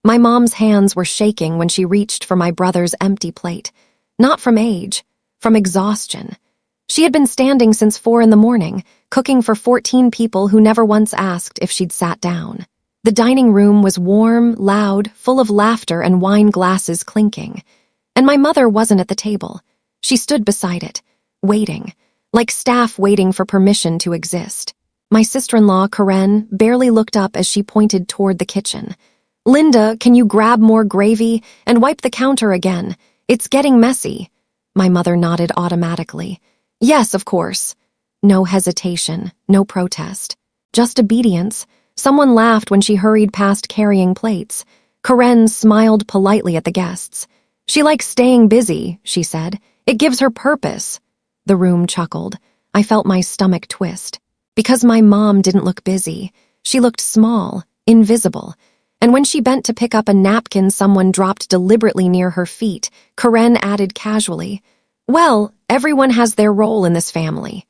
My mom's hands were shaking when she reached for my brother's empty plate. Not from age, from exhaustion. She had been standing since 4 a.m, cooking for 14 people who never once asked if she'd sat down. The dining room was warm, loud, full of laughter and wine glasses clinking. And my mother wasn't at the table. She stood beside it, waiting, like staff waiting for permission to exist. My sister-in-law, Karen, barely looked up as she pointed toward the kitchen. "Linda, can you grab more gravy and wipe the counter again? It's getting messy." My mother nodded automatically. "Yes, of course." No hesitation, no protest. Just obedience. Someone laughed when she hurried past carrying plates. Karen smiled politely at the guests. "She likes staying busy," she said. "It gives her purpose." The room chuckled. I felt my stomach twist. Because my mom didn't look busy. She looked small, invisible. And when she bent to pick up a napkin someone dropped deliberately near her feet, Karen added casually, "Well, everyone has their role in this family."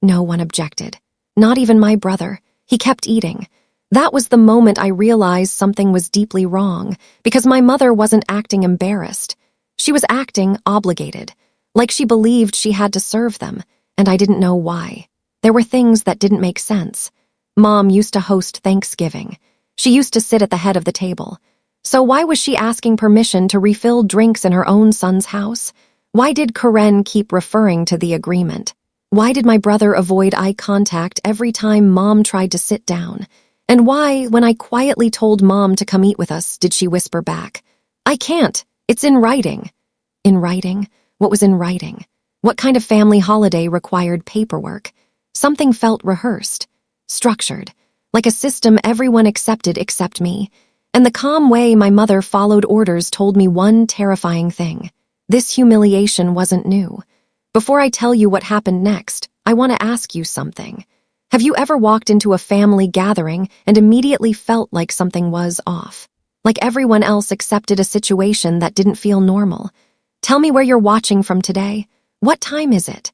No one objected. Not even my brother. He kept eating. That was the moment I realized something was deeply wrong, because my mother wasn't acting embarrassed. She was acting obligated, like she believed she had to serve them, and I didn't know why. There were things that didn't make sense. Mom used to host Thanksgiving. She used to sit at the head of the table. So why was she asking permission to refill drinks in her own son's house? Why did Karen keep referring to the agreement? Why did my brother avoid eye contact every time Mom tried to sit down? And why, when I quietly told Mom to come eat with us, did she whisper back, "I can't, it's in writing"? In writing? What was in writing? What kind of family holiday required paperwork? Something felt rehearsed, structured, like a system everyone accepted except me. And the calm way my mother followed orders told me one terrifying thing. This humiliation wasn't new. Before I tell you what happened next, I want to ask you something. Have you ever walked into a family gathering and immediately felt like something was off? Like everyone else accepted a situation that didn't feel normal? Tell me where you're watching from today. What time is it?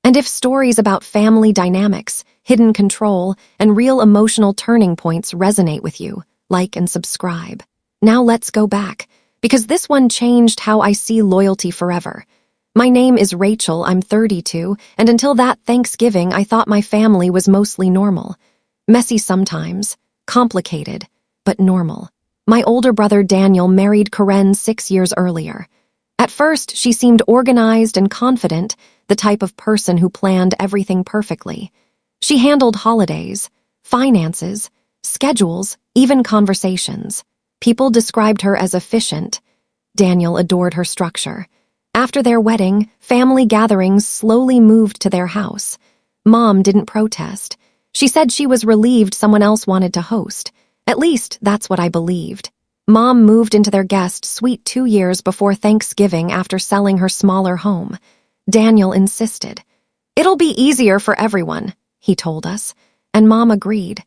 And if stories about family dynamics, hidden control, and real emotional turning points resonate with you, like and subscribe. Now let's go back, because this one changed how I see loyalty forever. My name is Rachel, I'm 32, and until that Thanksgiving I thought my family was mostly normal. Messy sometimes, complicated, but normal. My older brother Daniel married Karen 6 years earlier. At first, she seemed organized and confident, the type of person who planned everything perfectly. She handled holidays, finances, schedules, even conversations. People described her as efficient. Daniel adored her structure. After their wedding, family gatherings slowly moved to their house. Mom didn't protest. She said she was relieved someone else wanted to host. At least, that's what I believed. Mom moved into their guest suite 2 years before Thanksgiving after selling her smaller home. Daniel insisted. "It'll be easier for everyone," he told us, and Mom agreed.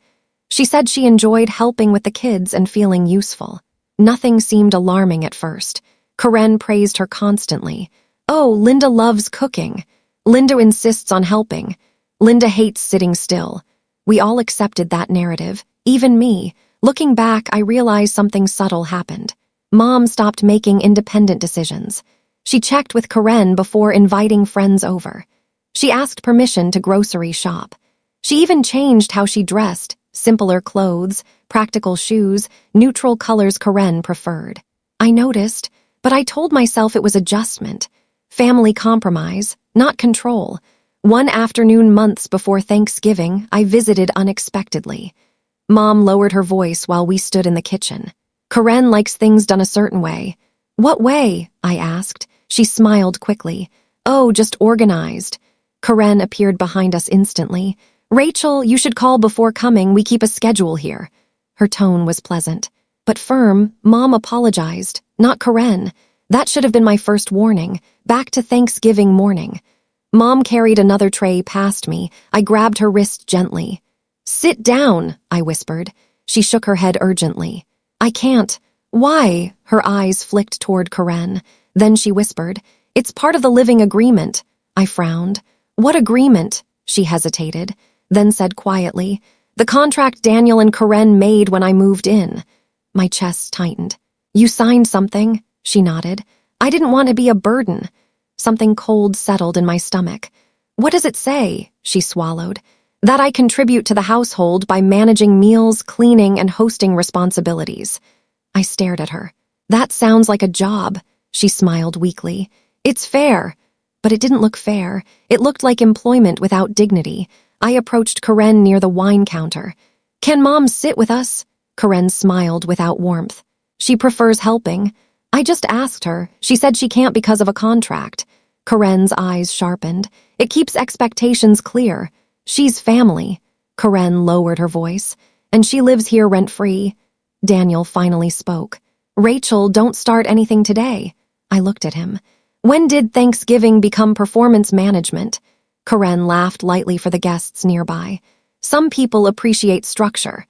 She said she enjoyed helping with the kids and feeling useful. Nothing seemed alarming at first. Karen praised her constantly. "Oh, Linda loves cooking. Linda insists on helping. Linda hates sitting still." We all accepted that narrative, even me. Looking back, I realized something subtle happened. Mom stopped making independent decisions. She checked with Karen before inviting friends over. She asked permission to grocery shop. She even changed how she dressed, simpler clothes, practical shoes, neutral colors Karen preferred. I noticed, but I told myself it was adjustment. Family compromise, not control. One afternoon months before Thanksgiving, I visited unexpectedly. Mom lowered her voice while we stood in the kitchen. "Karen likes things done a certain way." "What way?" I asked. She smiled quickly. "Oh, just organized." Karen appeared behind us instantly. "Rachel, you should call before coming. We keep a schedule here." Her tone was pleasant, but firm. Mom apologized, not Karen. That should have been my first warning. Back to Thanksgiving morning. Mom carried another tray past me. I grabbed her wrist gently. "Sit down," I whispered. She shook her head urgently. "I can't." "Why?" Her eyes flicked toward Karen. Then she whispered, "It's part of the living agreement." I frowned. "What agreement?" She hesitated, then said quietly, "The contract Daniel and Karen made when I moved in." My chest tightened. You signed something, she nodded. I didn't want to be a burden. Something cold settled in my stomach. What does it say? She swallowed. That I contribute to the household by managing meals, cleaning, and hosting responsibilities. I stared at her. That sounds like a job, she smiled weakly. It's fair. But it didn't look fair. It looked like employment without dignity. I approached Karen near the wine counter. Can Mom sit with us? Karen smiled without warmth. She prefers helping. I just asked her. She said she can't because of a contract. Karen's eyes sharpened. It keeps expectations clear. She's family. Karen lowered her voice. And she lives here rent-free. Daniel finally spoke. Rachel, don't start anything today. I looked at him. When did Thanksgiving become performance management? Karen laughed lightly for the guests nearby. Some people appreciate structure.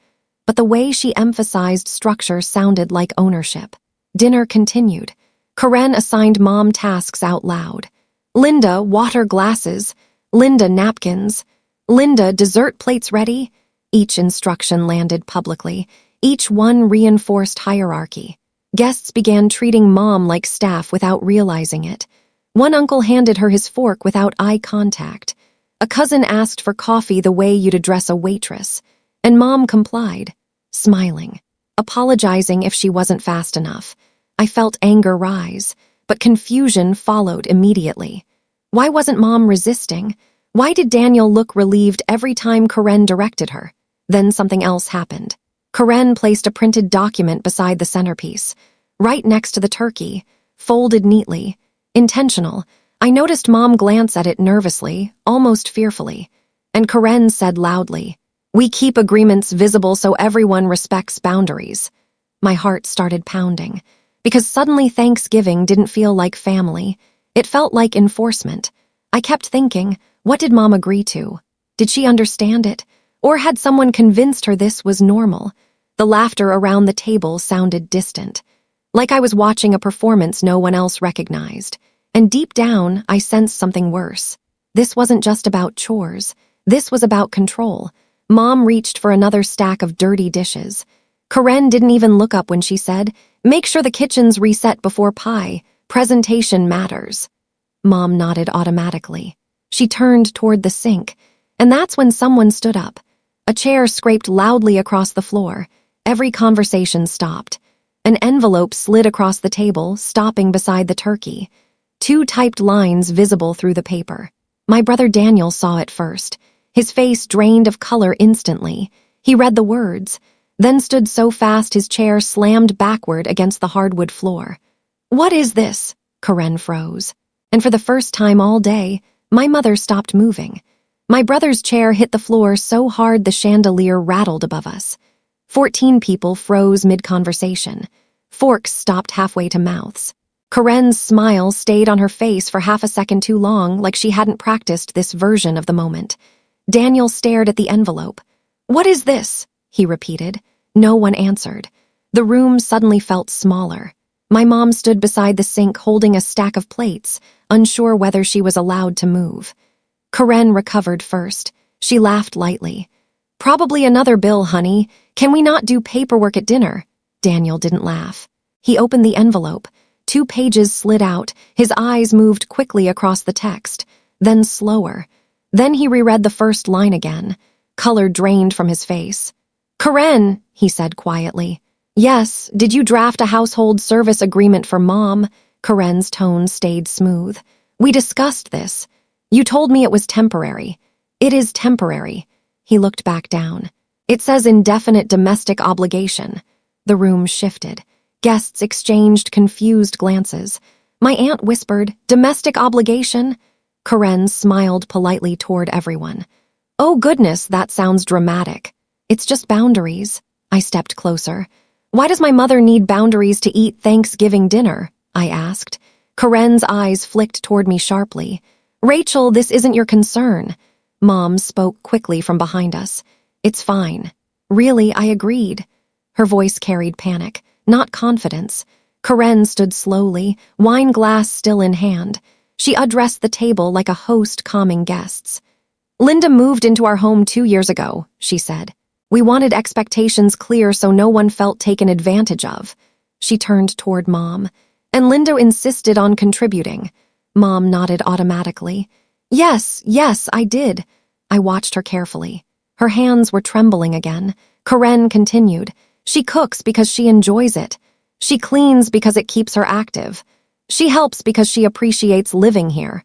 But the way she emphasized structure sounded like ownership. Dinner continued. Karen assigned Mom tasks out loud. Linda, water glasses. Linda, napkins. Linda, dessert plates ready. Each instruction landed publicly. Each one reinforced hierarchy. Guests began treating Mom like staff without realizing it. One uncle handed her his fork without eye contact. A cousin asked for coffee the way you'd address a waitress. And Mom complied, smiling, apologizing if she wasn't fast enough. I felt anger rise, but confusion followed immediately. Why wasn't Mom resisting? Why did Daniel look relieved every time Karen directed her? Then something else happened. Karen placed a printed document beside the centerpiece, right next to the turkey, folded neatly. Intentional. I noticed Mom glance at it nervously, almost fearfully. And Karen said loudly, "We keep agreements visible so everyone respects boundaries." My heart started pounding, because suddenly Thanksgiving didn't feel like family. It felt like enforcement. I kept thinking, what did Mom agree to? Did she understand it? Or had someone convinced her this was normal? The laughter around the table sounded distant, like I was watching a performance no one else recognized. And deep down, I sensed something worse. This wasn't just about chores. This was about control. Mom reached for another stack of dirty dishes. Karen didn't even look up when she said, "Make sure the kitchen's reset before pie. Presentation matters." Mom nodded automatically. She turned toward the sink, and that's when someone stood up. A chair scraped loudly across the floor. Every conversation stopped. An envelope slid across the table, stopping beside the turkey. 2 typed lines visible through the paper. My brother Daniel saw it first. His face drained of color instantly. He read the words, then stood so fast his chair slammed backward against the hardwood floor. "What is this?" Karen froze. And for the first time all day, my mother stopped moving. My brother's chair hit the floor so hard the chandelier rattled above us. 14 people froze mid-conversation. Forks stopped halfway to mouths. Karen's smile stayed on her face for half a second too long, like she hadn't practiced this version of the moment. Daniel stared at the envelope. "What is this?" he repeated. No one answered. The room suddenly felt smaller. My mom stood beside the sink holding a stack of plates, unsure whether she was allowed to move. Karen recovered first. She laughed lightly. "Probably another bill, honey. Can we not do paperwork at dinner?" Daniel didn't laugh. He opened the envelope. 2 pages slid out. His eyes moved quickly across the text, then slower. Then he reread the first line again. Color drained from his face. "Karen," he said quietly. "Yes, did you draft a household service agreement for Mom?" Karen's tone stayed smooth. "We discussed this. You told me it was temporary." "It is temporary." He looked back down. "It says indefinite domestic obligation." The room shifted. Guests exchanged confused glances. My aunt whispered, "Domestic obligation?" Karen smiled politely toward everyone. "Oh goodness, that sounds dramatic." "It's just boundaries." I stepped closer. "Why does my mother need boundaries to eat Thanksgiving dinner?" I asked. Karen's eyes flicked toward me sharply. "Rachel, this isn't your concern." Mom spoke quickly from behind us. "It's fine." "Really?" I agreed. Her voice carried panic, not confidence. Karen stood slowly, wine glass still in hand. She addressed the table like a host calming guests. "Linda moved into our home 2 years ago," she said. "We wanted expectations clear so no one felt taken advantage of." She turned toward Mom, and Linda insisted on contributing. Mom nodded automatically. Yes, I did. I watched her carefully. Her hands were trembling again. Karen continued. She cooks because she enjoys it. She cleans because it keeps her active. She helps because she appreciates living here.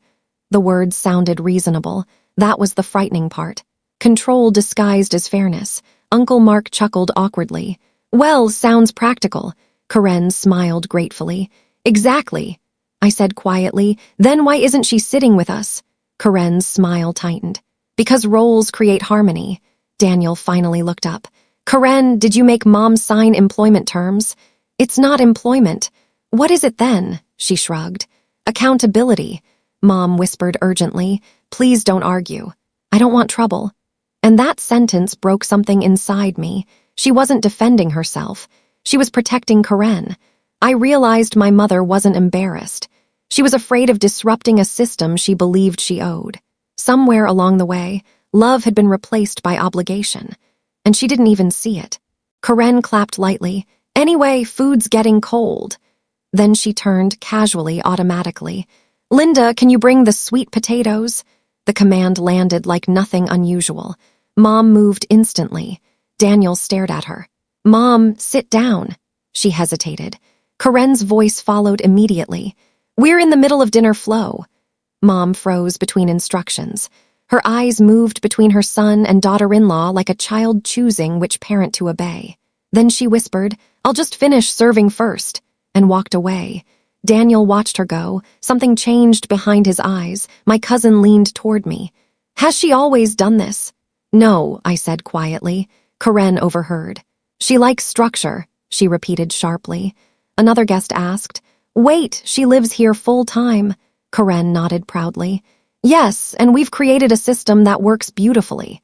The words sounded reasonable. That was the frightening part. Control disguised as fairness. Uncle Mark chuckled awkwardly. Well, sounds practical. Karen smiled gratefully. Exactly. I said quietly. Then why isn't she sitting with us? Karen's smile tightened. Because roles create harmony. Daniel finally looked up. Karen, did you make Mom sign employment terms? It's not employment. What is it then? She shrugged. Accountability. Mom whispered urgently. Please don't argue. I don't want trouble. And that sentence broke something inside me. She wasn't defending herself. She was protecting Karen. I realized my mother wasn't embarrassed. She was afraid of disrupting a system she believed she owed. Somewhere along the way, love had been replaced by obligation, and she didn't even see it. Karen clapped lightly. Anyway, food's getting cold. Then she turned casually, automatically. Linda, can you bring the sweet potatoes? The command landed like nothing unusual. Mom moved instantly. Daniel stared at her. Mom, sit down. She hesitated. Karen's voice followed immediately. We're in the middle of dinner flow. Mom froze between instructions. Her eyes moved between her son and daughter-in-law like a child choosing which parent to obey. Then she whispered, I'll just finish serving first, and walked away. Daniel watched her go. Something changed behind his eyes. My cousin leaned toward me. Has she always done this? No, I said quietly. Karen overheard. She likes structure, she repeated sharply. Another guest asked, Wait, she lives here full-time. Karen nodded proudly. Yes, and we've created a system that works beautifully.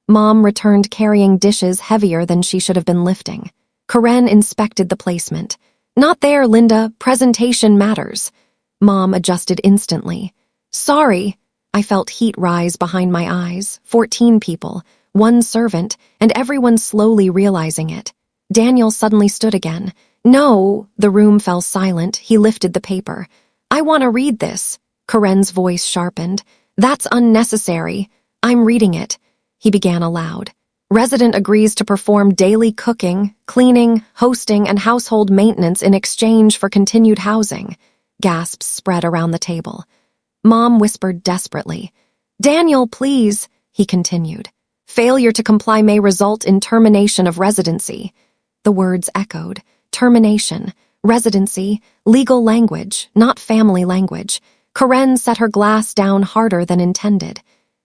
Mom returned carrying dishes heavier than she should have been lifting. Karen inspected the placement. Not there, Linda. Presentation matters. Mom adjusted instantly. Sorry. I felt heat rise behind my eyes. 14 people, one servant, and everyone slowly realizing it. Daniel suddenly stood again. No, the room fell silent. He lifted the paper. I want to read this. Karen's voice sharpened. That's unnecessary. I'm reading it. He began aloud. Resident agrees to perform daily cooking, cleaning, hosting, and household maintenance in exchange for continued housing. Gasps spread around the table. Mom whispered desperately. Daniel, please, he continued. Failure to comply may result in termination of residency. The words echoed. Termination, residency, legal language, not family language. Karen set her glass down harder than intended.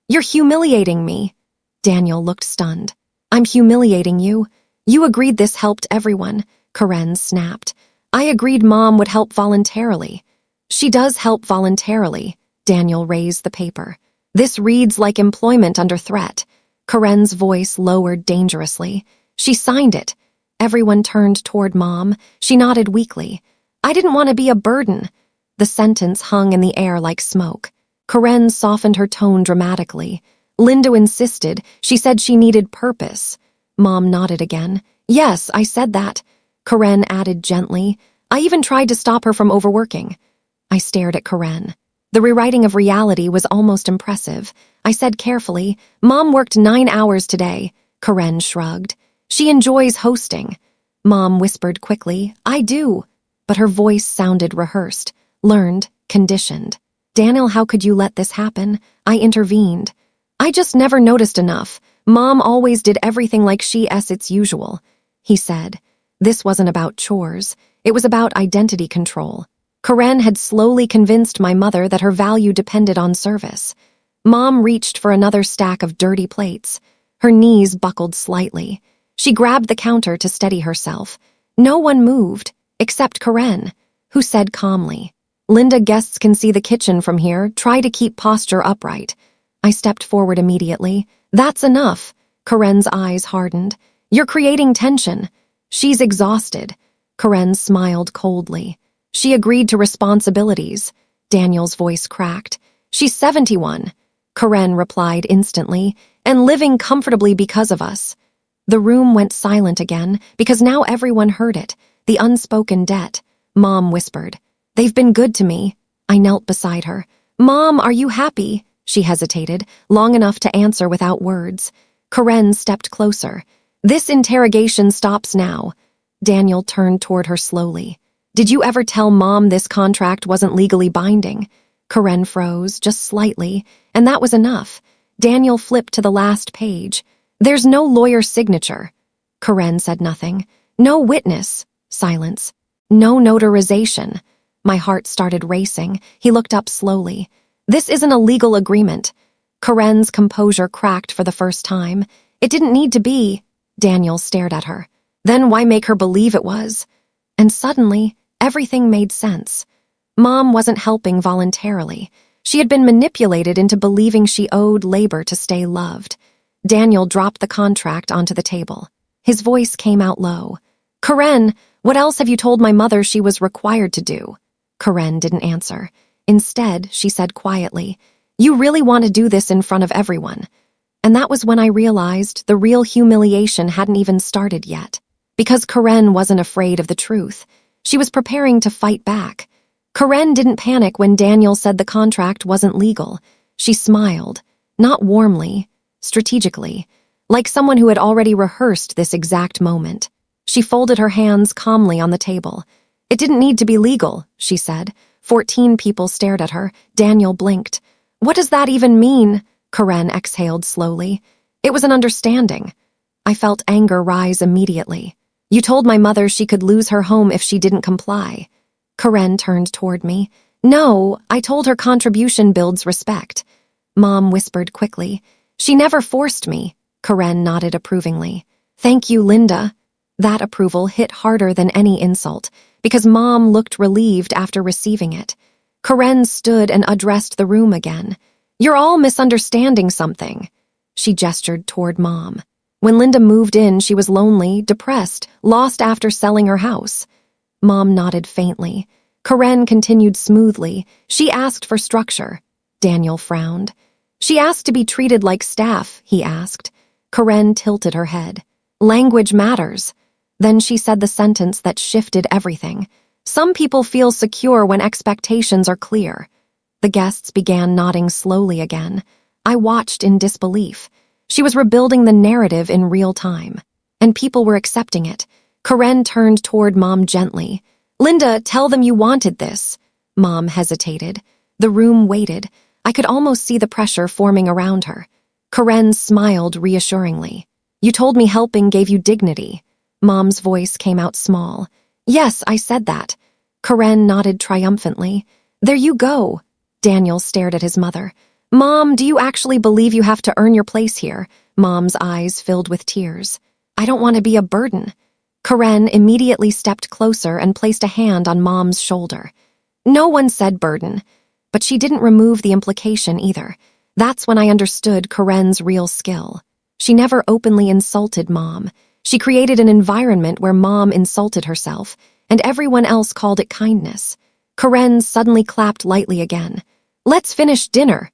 You're humiliating me. Daniel looked stunned. I'm humiliating you. You agreed this helped everyone. Karen snapped. I agreed Mom would help voluntarily. She does help voluntarily. Daniel raised the paper. This reads like employment under threat. Karen's voice lowered dangerously. She signed it. Everyone turned toward Mom. She nodded weakly. I didn't want to be a burden. The sentence hung in the air like smoke. Karen softened her tone dramatically. Linda insisted. She said she needed purpose. Mom nodded again. Yes, I said that. Karen added gently. I even tried to stop her from overworking. I stared at Karen. The rewriting of reality was almost impressive. I said carefully, Mom worked 9 hours today. Karen shrugged. She enjoys hosting. Mom whispered quickly, I do. But her voice sounded rehearsed, learned, conditioned. Daniel, how could you let this happen? I intervened. I just never noticed enough. Mom always did everything like it's usual. He said. This wasn't about chores. It was about identity control. Karen had slowly convinced my mother that her value depended on service. Mom reached for another stack of dirty plates. Her knees buckled slightly. She grabbed the counter to steady herself. No one moved, except Karen, who said calmly, Linda, guests can see the kitchen from here. Try to keep posture upright. I stepped forward immediately. That's enough. Karen's eyes hardened. You're creating tension. She's exhausted. Karen smiled coldly. She agreed to responsibilities. Daniel's voice cracked. She's 71. Karen replied instantly, and living comfortably because of us. The room went silent again, because now everyone heard it. The unspoken debt. Mom whispered. They've been good to me. I knelt beside her. Mom, are you happy? She hesitated, long enough to answer without words. Karen stepped closer. This interrogation stops now. Daniel turned toward her slowly. Did you ever tell Mom this contract wasn't legally binding? Karen froze, just slightly, and that was enough. Daniel flipped to the last page. There's no lawyer's signature. Karen said nothing. No witness. Silence. No notarization. My heart started racing. He looked up slowly. This isn't a legal agreement. Karen's composure cracked for the first time. It didn't need to be. Daniel stared at her. Then why make her believe it was? And suddenly, everything made sense. Mom wasn't helping voluntarily. She had been manipulated into believing she owed labor to stay loved. Daniel dropped the contract onto the table. His voice came out low. Karen, what else have you told my mother she was required to do? Karen didn't answer. Instead, she said quietly, You really want to do this in front of everyone. And that was when I realized the real humiliation hadn't even started yet. Because Karen wasn't afraid of the truth. She was preparing to fight back. Karen didn't panic when Daniel said the contract wasn't legal. She smiled, not warmly, strategically, like someone who had already rehearsed this exact moment. She folded her hands calmly on the table. It didn't need to be legal, she said. 14 people stared at her. Daniel blinked. What does that even mean? Karen exhaled slowly. It was an understanding. I felt anger rise immediately. You told my mother she could lose her home if she didn't comply. Karen turned toward me. No, I told her contribution builds respect. Mom whispered quickly. She never forced me. Karen nodded approvingly. Thank you, Linda. That approval hit harder than any insult, because Mom looked relieved after receiving it. Karen stood and addressed the room again. You're all misunderstanding something. She gestured toward Mom. When Linda moved in, she was lonely, depressed, lost after selling her house. Mom nodded faintly. Karen continued smoothly. She asked for structure. Daniel frowned. She asked to be treated like staff, he asked. Karen tilted her head. Language matters. Then she said the sentence that shifted everything. Some people feel secure when expectations are clear. The guests began nodding slowly again. I watched in disbelief. She was rebuilding the narrative in real time. And people were accepting it. Karen turned toward Mom gently. Linda, tell them you wanted this. Mom hesitated. The room waited. I could almost see the pressure forming around her. Karen smiled reassuringly. You told me helping gave you dignity. Mom's voice came out small. Yes, I said that. Karen nodded triumphantly. There you go. Daniel stared at his mother. Mom, do you actually believe you have to earn your place here? Mom's eyes filled with tears. I don't want to be a burden. Karen immediately stepped closer and placed a hand on Mom's shoulder. No one said burden, but she didn't remove the implication either. That's when I understood Karen's real skill. She never openly insulted Mom. She created an environment where Mom insulted herself, and everyone else called it kindness. Karen suddenly clapped lightly again. Let's finish dinner.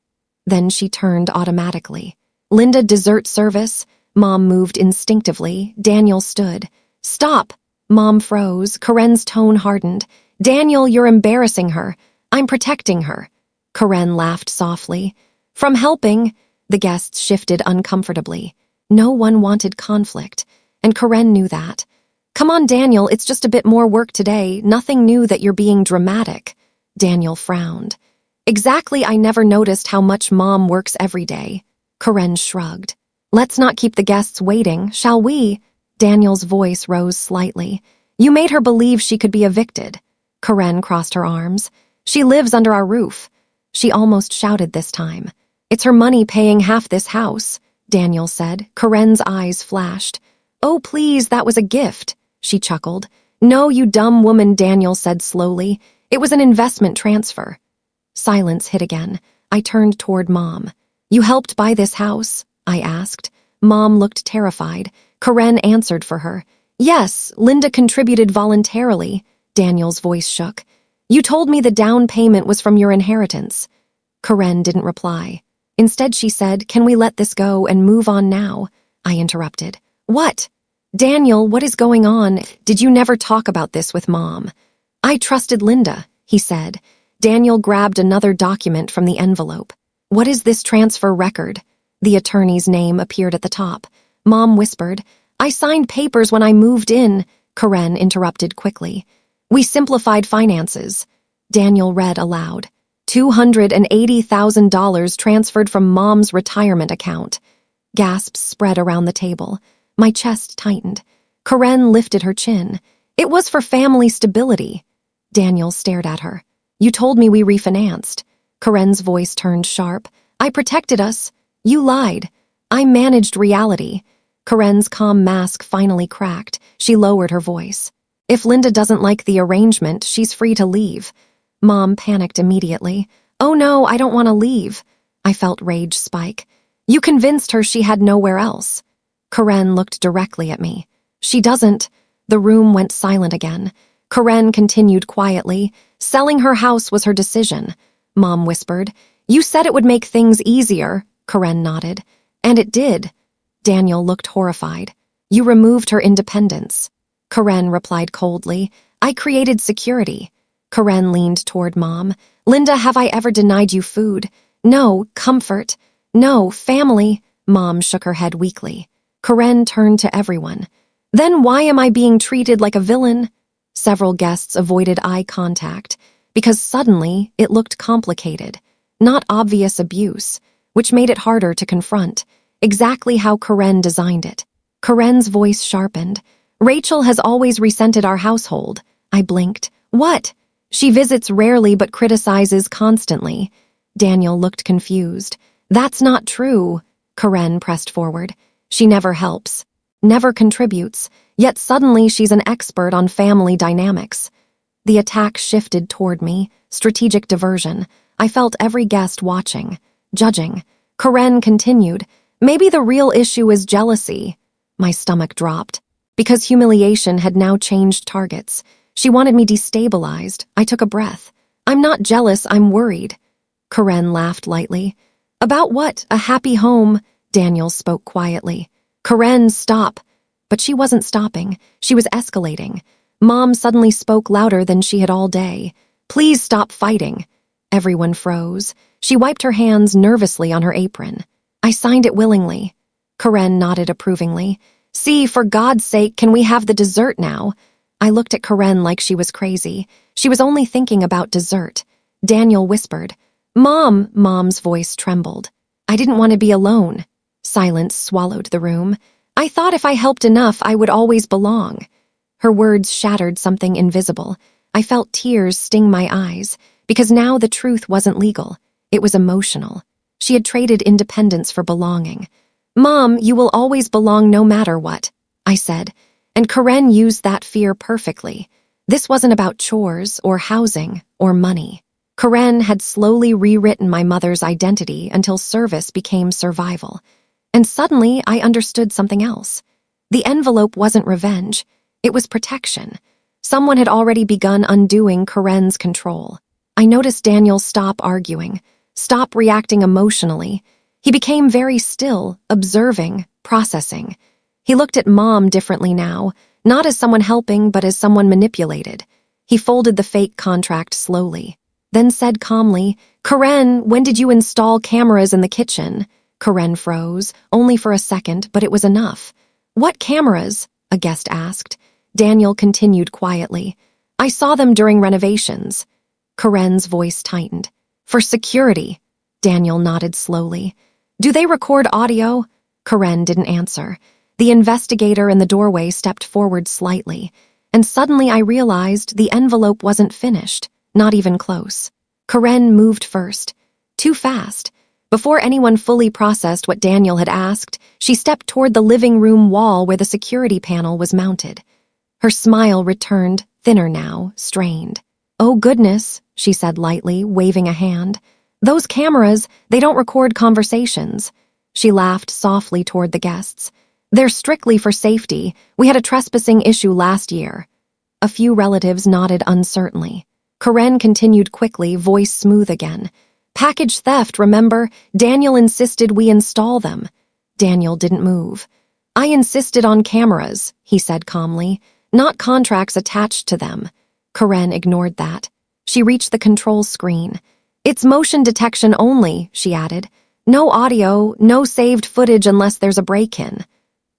Then she turned automatically. Linda, dessert service? Mom moved instinctively. Daniel stood. Stop. Mom froze. Karen's tone hardened. Daniel, you're embarrassing her. I'm protecting her. Karen laughed softly. From helping, the guests shifted uncomfortably. No one wanted conflict, and Karen knew that. Come on, Daniel, it's just a bit more work today. Nothing new that you're being dramatic. Daniel frowned. Exactly, I never noticed how much Mom works every day. Karen shrugged. Let's not keep the guests waiting, shall we? Daniel's voice rose slightly. You made her believe she could be evicted. Karen crossed her arms. She lives under our roof. She almost shouted this time. It's her money paying half this house, Daniel said. Karen's eyes flashed. Oh, please, that was a gift, she chuckled. No, you dumb woman, Daniel said slowly. It was an investment transfer. Silence hit again. I turned toward Mom. You helped buy this house? I asked. Mom looked terrified. Karen answered for her. Yes, Linda contributed voluntarily. Daniel's voice shook. You told me the down payment was from your inheritance. Karen didn't reply. Instead, she said, Can we let this go and move on now? I interrupted. What? Daniel, what is going on? Did you never talk about this with Mom? I trusted Linda, he said. Daniel grabbed another document from the envelope. What is this transfer record? The attorney's name appeared at the top. Mom whispered, I signed papers when I moved in, Karen interrupted quickly. We simplified finances. Daniel read aloud. $280,000 transferred from Mom's retirement account. Gasps spread around the table. My chest tightened. Karen lifted her chin. It was for family stability. Daniel stared at her. You told me we refinanced. Karen's voice turned sharp. I protected us. You lied. I managed reality. Karen's calm mask finally cracked. She lowered her voice. If Linda doesn't like the arrangement, she's free to leave. Mom panicked immediately. Oh no, I don't want to leave. I felt rage spike. You convinced her she had nowhere else. Karen looked directly at me. She doesn't. The room went silent again. Karen continued quietly. Selling her house was her decision. Mom whispered. You said it would make things easier. Karen nodded. And it did. Daniel looked horrified. You removed her independence. Karen replied coldly. I created security. Karen leaned toward Mom. Linda, have I ever denied you food? No, comfort. No, family. Mom shook her head weakly. Karen turned to everyone. Then why am I being treated like a villain? Several guests avoided eye contact, because suddenly it looked complicated, not obvious abuse, which made it harder to confront, exactly how Karen designed it. Karen's voice sharpened. Rachel has always resented our household. I blinked. What? She visits rarely but criticizes constantly. Daniel looked confused. That's not true. Karen pressed forward. She never helps, never contributes, yet suddenly she's an expert on family dynamics. The attack shifted toward me, strategic diversion. I felt every guest watching, judging. Karen continued, maybe the real issue is jealousy. My stomach dropped. Because humiliation had now changed targets. She wanted me destabilized. I took a breath. I'm not jealous, I'm worried. Karen laughed lightly. About what? A happy home? Daniel spoke quietly. Karen, stop. But she wasn't stopping. She was escalating. Mom suddenly spoke louder than she had all day. Please stop fighting. Everyone froze. She wiped her hands nervously on her apron. I signed it willingly. Karen nodded approvingly. See, for God's sake, can we have the dessert now? I looked at Karen like she was crazy. She was only thinking about dessert. Daniel whispered. Mom! Mom's voice trembled. I didn't want to be alone. Silence swallowed the room. I thought if I helped enough, I would always belong. Her words shattered something invisible. I felt tears sting my eyes, because now the truth wasn't legal. It was emotional. She had traded independence for belonging. Mom, you will always belong no matter what, I said, and Karen used that fear perfectly. This wasn't about chores or housing or money. Karen had slowly rewritten my mother's identity until service became survival. And suddenly I understood something else. The envelope wasn't revenge. It was protection. Someone had already begun undoing Karen's control. I noticed Daniel stop arguing, stop reacting emotionally. He became very still, observing, processing. He looked at Mom differently now, not as someone helping, but as someone manipulated. He folded the fake contract slowly, then said calmly, Karen, when did you install cameras in the kitchen? Karen froze, only for a second, but it was enough. What cameras? A guest asked. Daniel continued quietly. I saw them during renovations. Karen's voice tightened. For security. Daniel nodded slowly. Do they record audio? Karen didn't answer. The investigator in the doorway stepped forward slightly, and suddenly I realized the envelope wasn't finished, not even close. Karen moved first. Too fast. Before anyone fully processed what Daniel had asked, she stepped toward the living room wall where the security panel was mounted. Her smile returned, thinner now, strained. Oh goodness, she said lightly, waving a hand. Those cameras, they don't record conversations. She laughed softly toward the guests. They're strictly for safety. We had a trespassing issue last year. A few relatives nodded uncertainly. Karen continued quickly, voice smooth again. Package theft, remember? Daniel insisted we install them. Daniel didn't move. I insisted on cameras, he said calmly, not contracts attached to them. Karen ignored that. She reached the control screen. It's motion detection only, she added. No audio, no saved footage unless there's a break-in.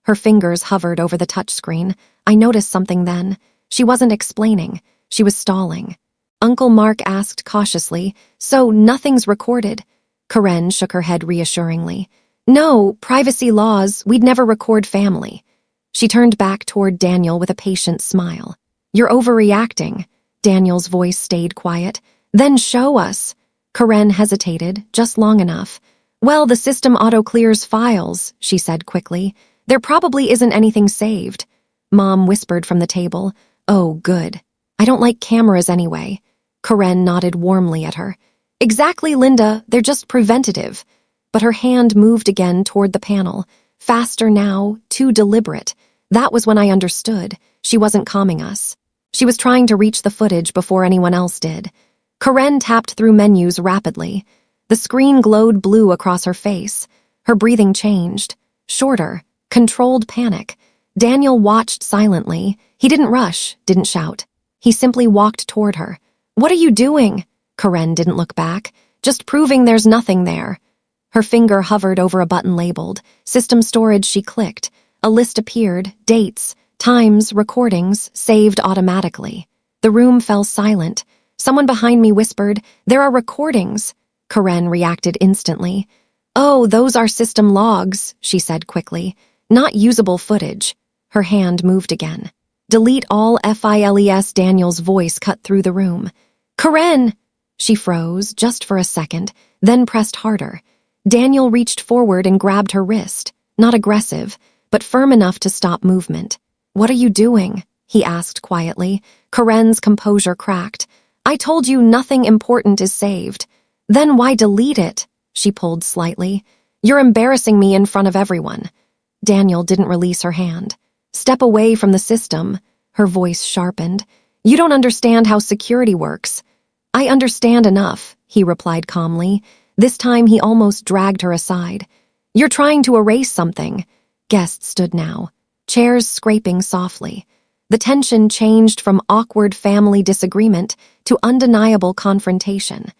Her fingers hovered over the touchscreen. I noticed something then. She wasn't explaining. She was stalling. Uncle Mark asked cautiously, so nothing's recorded? Karen shook her head reassuringly. No, privacy laws, we'd never record family. She turned back toward Daniel with a patient smile. You're overreacting. Daniel's voice stayed quiet. Then show us. Karen hesitated, just long enough. Well, the system auto-clears files, she said quickly. There probably isn't anything saved. Mom whispered from the table. Oh, good. I don't like cameras anyway. Karen nodded warmly at her. Exactly, Linda, they're just preventative. But her hand moved again toward the panel. Faster now, too deliberate. That was when I understood. She wasn't calming us. She was trying to reach the footage before anyone else did. Karen tapped through menus rapidly. The screen glowed blue across her face. Her breathing changed. Shorter, controlled panic. Daniel watched silently. He didn't rush, didn't shout. He simply walked toward her. What are you doing? Karen didn't look back. Just proving there's nothing there. Her finger hovered over a button labeled System Storage. She clicked. A list appeared, dates, times, recordings, saved automatically. The room fell silent. Someone behind me whispered, There are recordings. Karen reacted instantly. Oh, those are system logs, she said quickly. Not usable footage. Her hand moved again. Delete all files. Daniel's voice cut through the room. Karen! She froze, just for a second, then pressed harder. Daniel reached forward and grabbed her wrist, not aggressive, but firm enough to stop movement. What are you doing? He asked quietly. Karen's composure cracked. I told you nothing important is saved. Then why delete it? She pulled slightly. You're embarrassing me in front of everyone. Daniel didn't release her hand. Step away from the system. Her voice sharpened. You don't understand how security works. I understand enough, he replied calmly. This time he almost dragged her aside. You're trying to erase something. Guests stood now, chairs scraping softly. The tension changed from awkward family disagreement to undeniable confrontation.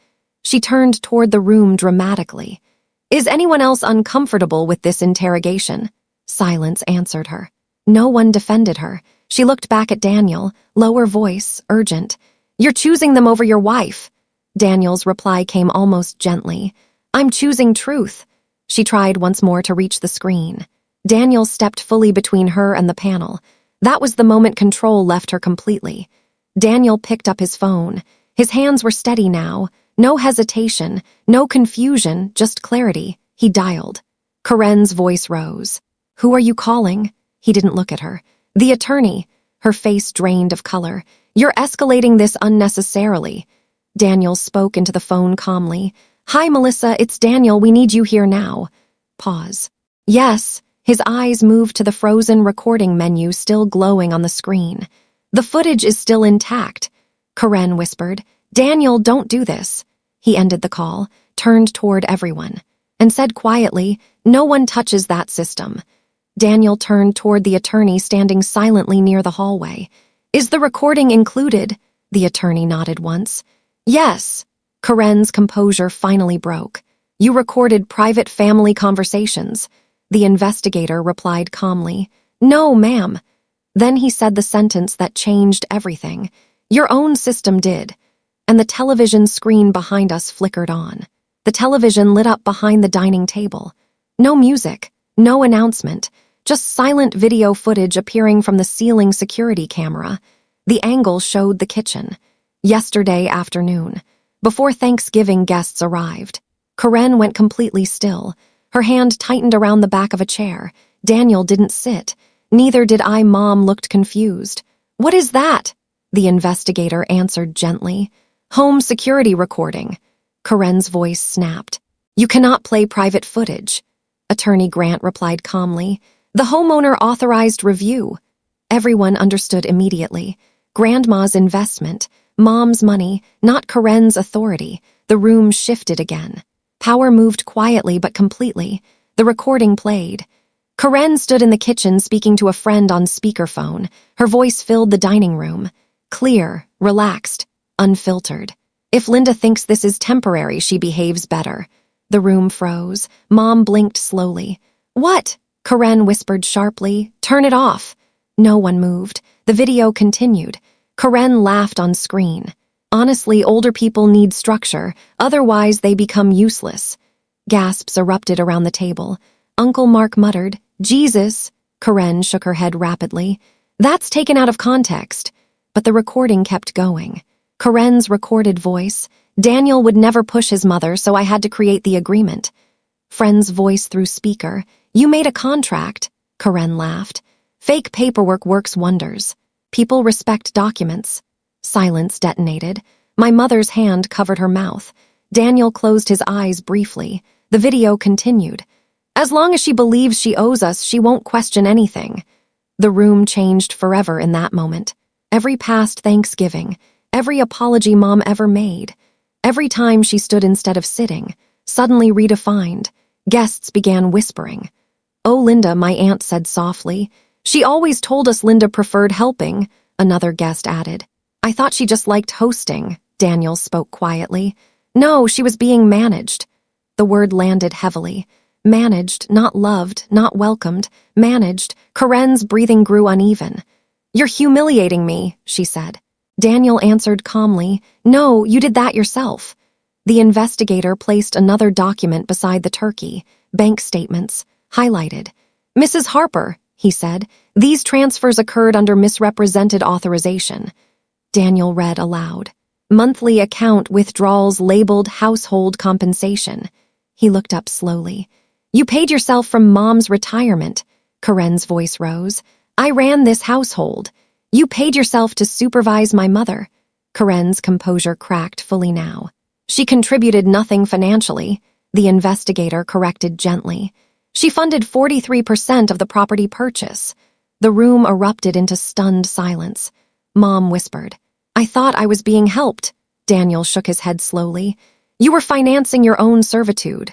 She turned toward the room dramatically. Is anyone else uncomfortable with this interrogation? Silence answered her. No one defended her. She looked back at Daniel, lower voice, urgent. You're choosing them over your wife. Daniel's reply came almost gently. I'm choosing truth. She tried once more to reach the screen. Daniel stepped fully between her and the panel. That was the moment control left her completely. Daniel picked up his phone. His hands were steady now. No hesitation, no confusion, just clarity. He dialed. Karen's voice rose. Who are you calling? He didn't look at her. The attorney. Her face drained of color. You're escalating this unnecessarily. Daniel spoke into the phone calmly. Hi, Melissa, it's Daniel. We need you here now. Pause. Yes. His eyes moved to the frozen recording menu still glowing on the screen. The footage is still intact. Karen whispered. Daniel, don't do this. He ended the call, turned toward everyone, and said quietly, no one touches that system. Daniel turned toward the attorney standing silently near the hallway. Is the recording included? The attorney nodded once. Yes. Karen's composure finally broke. You recorded private family conversations. The investigator replied calmly. No, ma'am. Then he said the sentence that changed everything. Your own system did. And the television screen behind us flickered on. The television lit up behind the dining table. No music, no announcement, just silent video footage appearing from the ceiling security camera. The angle showed the kitchen. Yesterday afternoon, before Thanksgiving guests arrived. Karen went completely still. Her hand tightened around the back of a chair. Daniel didn't sit. Neither did I. Mom looked confused. What is that? The investigator answered gently. Home security recording. Karen's voice snapped. You cannot play private footage. Attorney Grant replied calmly. The homeowner authorized review. Everyone understood immediately. Grandma's investment, Mom's money, not Karen's authority. The room shifted again. Power moved quietly but completely. The recording played. Karen stood in the kitchen speaking to a friend on speakerphone. Her voice filled the dining room. Clear, relaxed, unfiltered. If Linda thinks this is temporary, she behaves better. The room froze. Mom blinked slowly. What? Karen whispered sharply. Turn it off. No one moved. The video continued. Karen laughed on screen. Honestly, older people need structure, otherwise they become useless. Gasps erupted around the table. Uncle Mark muttered, Jesus. Karen shook her head rapidly. That's taken out of context. But the recording kept going. Karen's recorded voice. Daniel would never push his mother, so I had to create the agreement. Friend's voice through speaker. You made a contract. Karen laughed. Fake paperwork works wonders. People respect documents. Silence detonated. My mother's hand covered her mouth. Daniel closed his eyes briefly. The video continued. As long as she believes she owes us, she won't question anything. The room changed forever in that moment. Every past Thanksgiving, every apology Mom ever made, every time she stood instead of sitting, suddenly redefined. Guests began whispering. Oh, Linda, my aunt said softly. She always told us Linda preferred helping, another guest added. I thought she just liked hosting, Daniel spoke quietly. No, she was being managed. The word landed heavily. Managed, not loved, not welcomed, managed. Karen's breathing grew uneven. You're humiliating me, she said. Daniel answered calmly, No, you did that yourself. The investigator placed another document beside the turkey, bank statements, highlighted. Mrs. Harper, he said, these transfers occurred under misrepresented authorization. Daniel read aloud. Monthly account withdrawals labeled household compensation. He looked up slowly. You paid yourself from Mom's retirement. Karen's voice rose. I ran this household. You paid yourself to supervise my mother. Karen's composure cracked fully now. She contributed nothing financially, the investigator corrected gently. She funded 43% of the property purchase. The room erupted into stunned silence. Mom whispered, I thought I was being helped. Daniel shook his head slowly. You were financing your own servitude.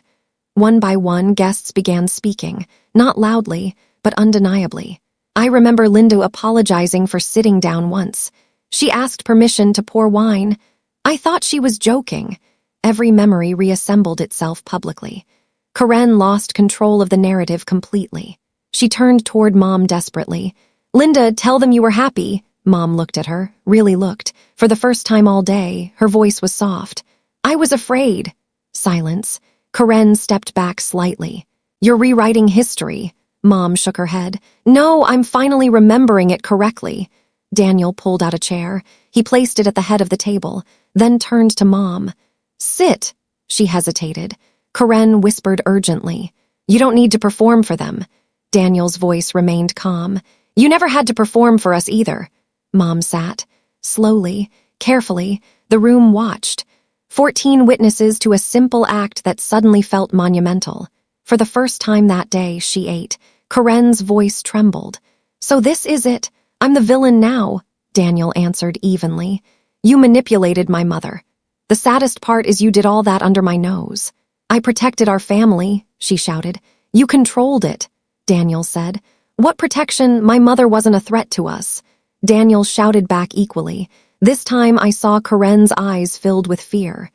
One by one, guests began speaking, not loudly, but undeniably. I remember Linda apologizing for sitting down once. She asked permission to pour wine. I thought she was joking. Every memory reassembled itself publicly. Karen lost control of the narrative completely. She turned toward Mom desperately. Linda, tell them you were happy. Mom looked at her, really looked. For the first time all day, her voice was soft. I was afraid. Silence. Karen stepped back slightly. You're rewriting history. Mom shook her head. No, I'm finally remembering it correctly. Daniel pulled out a chair. He placed it at the head of the table, then turned to Mom. Sit. She hesitated. Karen whispered urgently. You don't need to perform for them. Daniel's voice remained calm. You never had to perform for us either. Mom sat. Slowly, carefully, the room watched. 14 witnesses to a simple act that suddenly felt monumental. For the first time that day, she ate. Karen's voice trembled. So this is it. I'm the villain now, Daniel answered evenly. You manipulated my mother. The saddest part is you did all that under my nose. I protected our family, she shouted. You controlled it, Daniel said. What protection? My mother wasn't a threat to us. Daniel shouted back equally. This time I saw Karen's eyes filled with fear.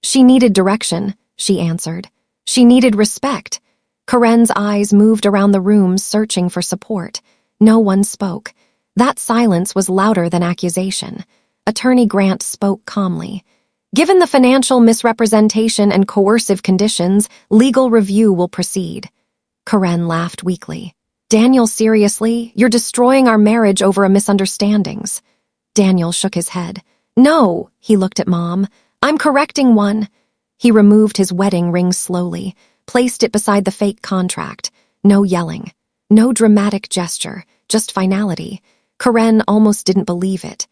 She needed direction, she answered. She needed respect. Karen's eyes moved around the room searching for support. No one spoke. That silence was louder than accusation. Attorney Grant spoke calmly. Given the financial misrepresentation and coercive conditions, legal review will proceed. Karen laughed weakly. Daniel, seriously? You're destroying our marriage over a misunderstandings. Daniel shook his head. No, he looked at Mom. I'm correcting one. He removed his wedding ring slowly, placed it beside the fake contract. No yelling. No dramatic gesture, just finality. Karen almost didn't believe it.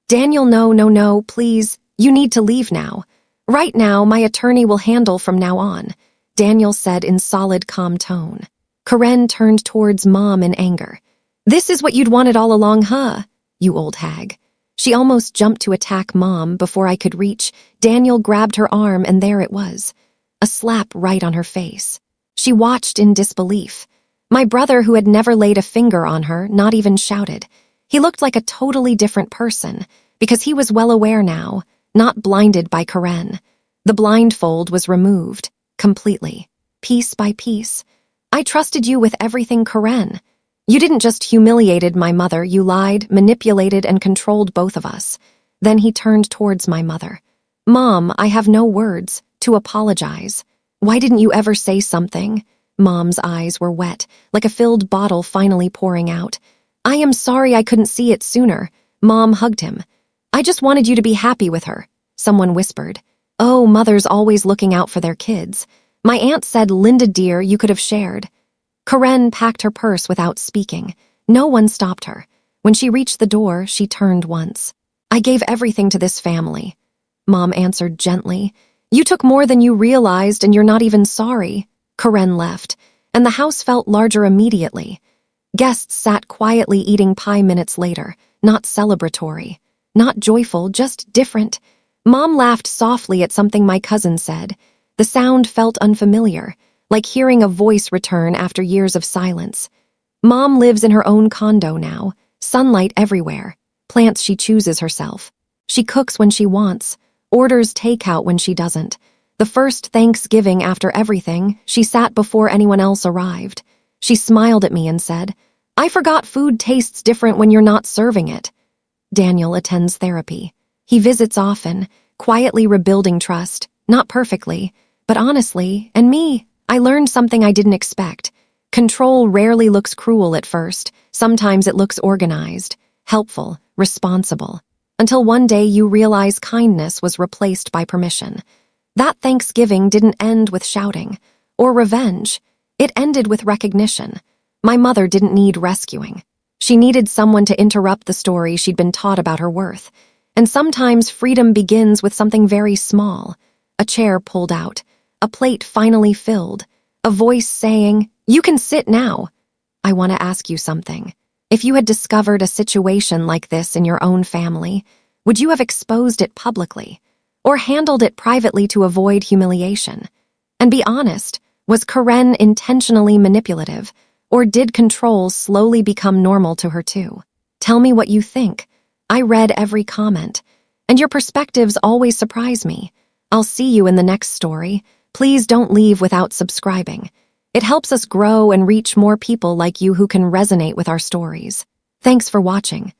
Daniel, no, please. You need to leave now. Right now, my attorney will handle from now on, Daniel said in solid, calm tone. Karen turned towards Mom in anger. This is what you'd wanted all along, huh? You old hag. She almost jumped to attack Mom before I could reach. Daniel grabbed her arm and there it was. A slap right on her face. She watched in disbelief. My brother, who had never laid a finger on her, not even shouted. He looked like a totally different person, because he was well aware now, not blinded by Karen. The blindfold was removed, completely, piece by piece. I trusted you with everything, Karen. You didn't just humiliated my mother, you lied, manipulated, and controlled both of us. Then he turned towards my mother. Mom, I have no words to apologize. Why didn't you ever say something? Mom's eyes were wet, like a filled bottle finally pouring out. I am sorry I couldn't see it sooner. Mom hugged him. I just wanted you to be happy with her, someone whispered. Oh, mothers always looking out for their kids. My aunt said, Linda dear, you could have shared. Karen packed her purse without speaking. No one stopped her. When she reached the door, she turned once. I gave everything to this family. Mom answered gently. You took more than you realized and you're not even sorry. Karen left, and the house felt larger immediately. Guests sat quietly eating pie minutes later, not celebratory, not joyful, just different. Mom laughed softly at something my cousin said. The sound felt unfamiliar, like hearing a voice return after years of silence. Mom lives in her own condo now, sunlight everywhere, plants she chooses herself. She cooks when she wants, orders takeout when she doesn't. The first Thanksgiving after everything, she sat before anyone else arrived. She smiled at me and said, I forgot food tastes different when you're not serving it. Daniel attends therapy. He visits often, quietly rebuilding trust, not perfectly, but honestly, and me, I learned something I didn't expect. Control rarely looks cruel at first. Sometimes it looks organized, helpful, responsible, until one day you realize kindness was replaced by permission. That Thanksgiving didn't end with shouting or revenge. It ended with recognition. My mother didn't need rescuing. She needed someone to interrupt the story she'd been taught about her worth. And sometimes freedom begins with something very small. A chair pulled out, a plate finally filled, a voice saying, You can sit now. I want to ask you something. If you had discovered a situation like this in your own family, would you have exposed it publicly? Or handled it privately to avoid humiliation? And be honest, was Karen intentionally manipulative, or did control slowly become normal to her too? Tell me what you think. I read every comment, and your perspectives always surprise me. I'll see you in the next story. Please don't leave without subscribing. It helps us grow and reach more people like you who can resonate with our stories. Thanks for watching.